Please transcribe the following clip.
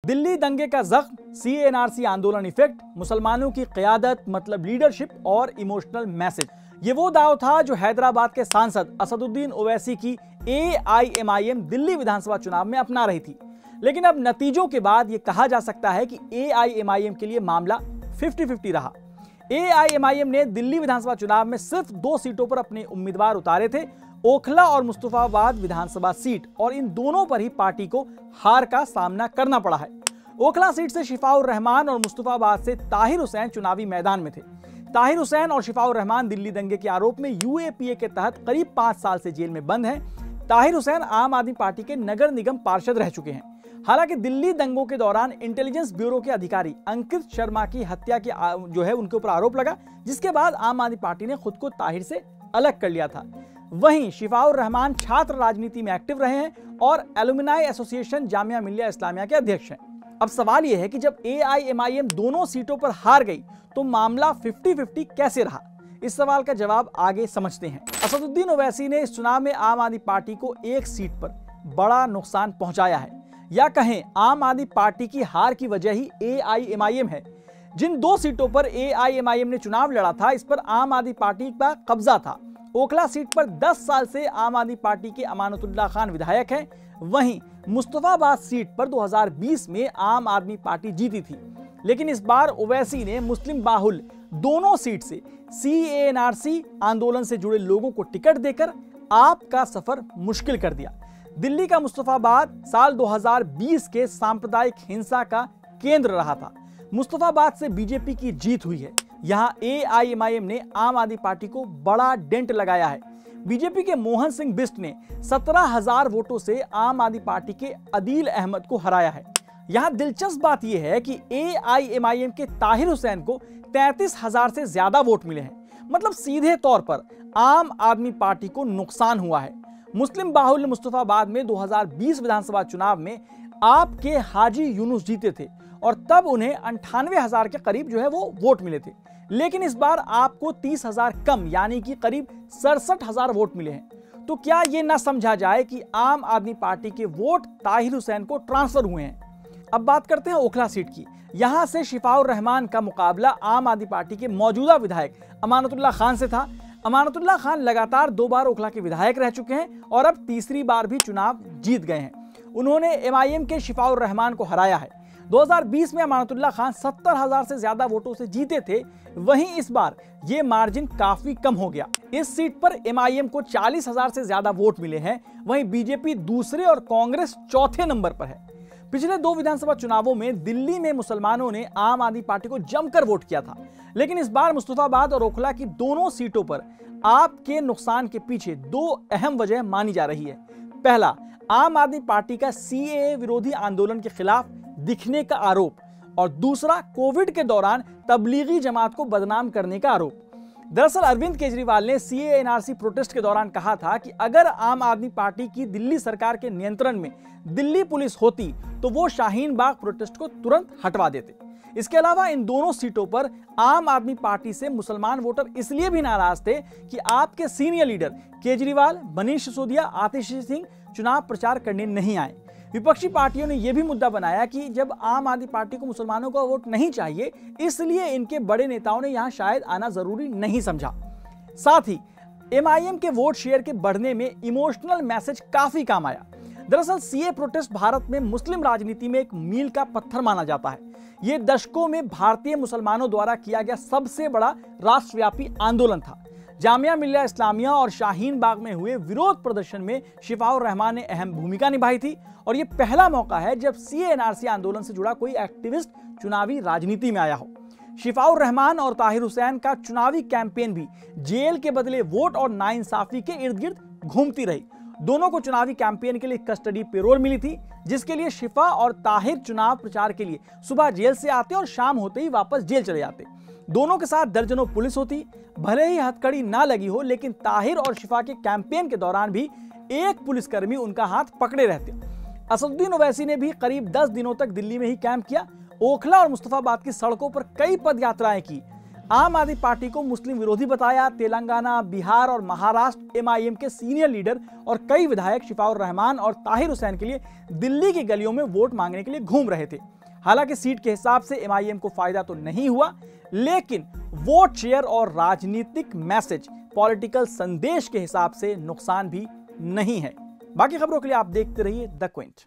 दिल्ली दंगे का जख्म, CA/NRC आंदोलन इफेक्ट, मुसलमानों की क़यादत मतलब लीडरशिप और इमोशनल मैसेज। ये वो दाव था जो हैदराबाद के सांसद असदुद्दीन ओवैसी की AIMIM दिल्ली विधानसभा चुनाव में अपना रही थी। लेकिन अब नतीजों के बाद ये कहा जा सकता है कि AIMIM के लिए मामला 50-50 रहा। AIMIM ने दिल्ली विधानसभा चुनाव में सिर्फ 2 सीटों पर अपने उम्मीदवार उतारे थे, ओखला और मुस्तफाबाद विधानसभा सीट, और इन दोनों पर ही पार्टी को हार का सामना करना पड़ा है। ओखला सीट से शिफाउर रहमान और मुस्तफाबाद से ताहिर हुसैन चुनावी मैदान में थे। ताहिर हुसैन और शिफाउर रहमान दिल्ली दंगे के आरोप में UAPA के तहत करीब 5 साल से जेल में बंद हैं। ताहिर हुसैन आम आदमी पार्टी के नगर निगम पार्षद रह चुके हैं। हालांकि दिल्ली दंगों के दौरान इंटेलिजेंस ब्यूरो के अधिकारी अंकित शर्मा की हत्या की उनके ऊपर आरोप लगा, जिसके बाद आम आदमी पार्टी ने खुद को ताहिर से अलग कर लिया था। वहीं शिफाउर रहमान छात्र राजनीति में एक्टिव रहे हैं और एलुमनाई एसोसिएशन जामिया मिलिया इस्लामिया के अध्यक्ष हैं। अब सवाल यह है कि जब AIMIM दोनों सीटों पर हार गई तो मामला 50-50 कैसे रहा? इस सवाल का जवाब आगे समझते हैं। असदुद्दीन ओवैसी ने इस चुनाव में आम आदमी पार्टी को एक सीट पर बड़ा नुकसान पहुंचाया है, या कहें आम आदमी पार्टी की हार की वजह ही AIMIM है। जिन 2 सीटों पर AIMIM ने चुनाव लड़ा था, इस पर आम आदमी पार्टी का कब्जा था। ओखला सीट पर 10 साल से आम आदमी पार्टी के अमानतुल्लाह खान विधायक हैं। वहीं मुस्तफाबाद सीट पर 2020 में आम आदमी पार्टी जीती थी, लेकिन इस बार ओवैसी ने मुस्लिम बाहुल दोनों सीट से CA/NRC आंदोलन से जुड़े लोगों को टिकट देकर आपका सफर मुश्किल कर दिया। दिल्ली का मुस्तफाबाद साल 2020 के सांप्रदायिक हिंसा का केंद्र रहा था। मुस्तफाबाद से बीजेपी की जीत हुई है। यहां AIMIM ने आम आदमी पार्टी को बड़ा डेंट लगाया है। बीजेपी के मोहन सिंह बिष्ट ने 17,000 वोटों से आम आदमी पार्टी के अदील अहमद को हराया है। यहां दिलचस्प बात यह है कि AIMIM के ताहिर हुसैन को 33,000 से ज्यादा वोट मिले हैं। मतलब सीधे तौर पर आम आदमी पार्टी को नुकसान हुआ है। मुस्लिम बाहुल्य मुस्तफाबाद में 2020 विधानसभा चुनाव में आपके हाजी यूनुस जीते थे और तब उन्हें 98,000 के करीब वो वोट मिले थे। लेकिन इस बार आपको 30,000 कम यानी कि करीब 67,000 वोट मिले हैं। तो क्या ये ना समझा जाए कि आम आदमी पार्टी के वोट ताहिर हुसैन को ट्रांसफर हुए हैं? अब बात करते हैं ओखला सीट की। यहां से शिफाउर रहमान का मुकाबला आम आदमी पार्टी के मौजूदा विधायक अमानतुल्लाह खान से था। अमानतुल्लाह खान लगातार 2 बार ओखला के विधायक रह चुके हैं और अब तीसरी बार भी चुनाव जीत गए हैं। उन्होंने MIM के शिफाउर रहमान को हराया है। 2020 में अमानतुल्लाह खान 70,000 से ज्यादा वोटों से जीते थे। वहीं इस बार ये मार्जिन काफी कम हो गया। इस सीट पर MIM को 40,000 से ज्यादा वोट मिले हैं। वहीं बीजेपी दूसरे और कांग्रेस चौथे नंबर पर है। पिछले 2 विधानसभा चुनावों में दिल्ली में मुसलमानों ने आम आदमी पार्टी को जमकर वोट किया था, लेकिन इस बार मुस्तफाबाद और ओखला की दोनों सीटों पर आपके नुकसान के पीछे 2 अहम वजह मानी जा रही है। पहला, आम आदमी पार्टी का CAA विरोधी आंदोलन के खिलाफ दिखने का आरोप, और दूसरा कोविड के दौरान तबलीगी जमात को बदनाम करने का आरोप। दरअसल अरविंद केजरीवाल ने CA/NRC प्रोटेस्ट के दौरान कहा था कि अगर आम आदमी पार्टी की दिल्ली सरकार के नियंत्रण में दिल्ली पुलिस होती तो वो शाहीन बाग प्रोटेस्ट को तुरंत हटवा देते। इसके अलावा इन दोनों सीटों पर आम आदमी पार्टी से मुसलमान वोटर इसलिए भी नाराज थे कि आपके सीनियर लीडर केजरीवाल, मनीष सिसोदिया, आतिशी सिंह चुनाव प्रचार करने नहीं आए। विपक्षी पार्टियों ने यह भी मुद्दा बनाया कि जब आम आदमी पार्टी को मुसलमानों का वोट नहीं चाहिए, इसलिए इनके बड़े नेताओं ने यहां शायद आना जरूरी नहीं समझा। साथ ही MIM के वोट शेयर के बढ़ने में इमोशनल मैसेज काफी काम आया। दरअसल CA प्रोटेस्ट भारत में मुस्लिम राजनीति में एक मील का पत्थर माना जाता है। यह दशकों में भारतीय मुसलमानों द्वारा किया गया सबसे बड़ा राष्ट्रव्यापी आंदोलन था। जामिया मिलिया इस्लामिया और शाहीन बाग में हुए विरोध प्रदर्शन में शिफाउर रहमान ने अहम भूमिका निभाई थी, और यह पहला मौका है जब CA/NRC आंदोलन से जुड़ा कोई एक्टिविस्ट चुनावी राजनीति में आया हो। शिफाउर रहमान और ताहिर हुसैन का चुनावी कैंपेन भी जेल के बदले वोट और नाइंसाफी के इर्द गिर्द घूमती रही। दोनों को चुनावी कैंपेन के लिए कस्टडी पेरोल मिली थी, जिसके लिए शिफा और ताहिर चुनाव प्रचार के लिए सुबह जेल से आते और शाम होते ही वापस जेल चले जाते। दोनों के साथ दर्जनों पुलिस होती। भले ही हथकड़ी ना लगी हो, लेकिन ताहिर और शिफा के कैंपेन के दौरान भी एक पुलिसकर्मी उनका हाथ पकड़े रहते। असदुद्दीन ओवैसी ने भी करीब 10 दिनों तक दिल्ली में ही कैंप किया। ओखला और मुस्तफाबाद की सड़कों पर कई पद यात्राएं की। आम आदमी पार्टी को मुस्लिम विरोधी बताया। तेलंगाना, बिहार और महाराष्ट्र MIM के सीनियर लीडर और कई विधायक शिफाउर रहमान और ताहिर हुसैन के लिए दिल्ली की गलियों में वोट मांगने के लिए घूम रहे थे। हालांकि सीट के हिसाब से एमआईएम को फायदा तो नहीं हुआ, लेकिन वोट शेयर और राजनीतिक मैसेज, पॉलिटिकल संदेश के हिसाब से नुकसान भी नहीं है। बाकी खबरों के लिए आप देखते रहिए द क्विंट।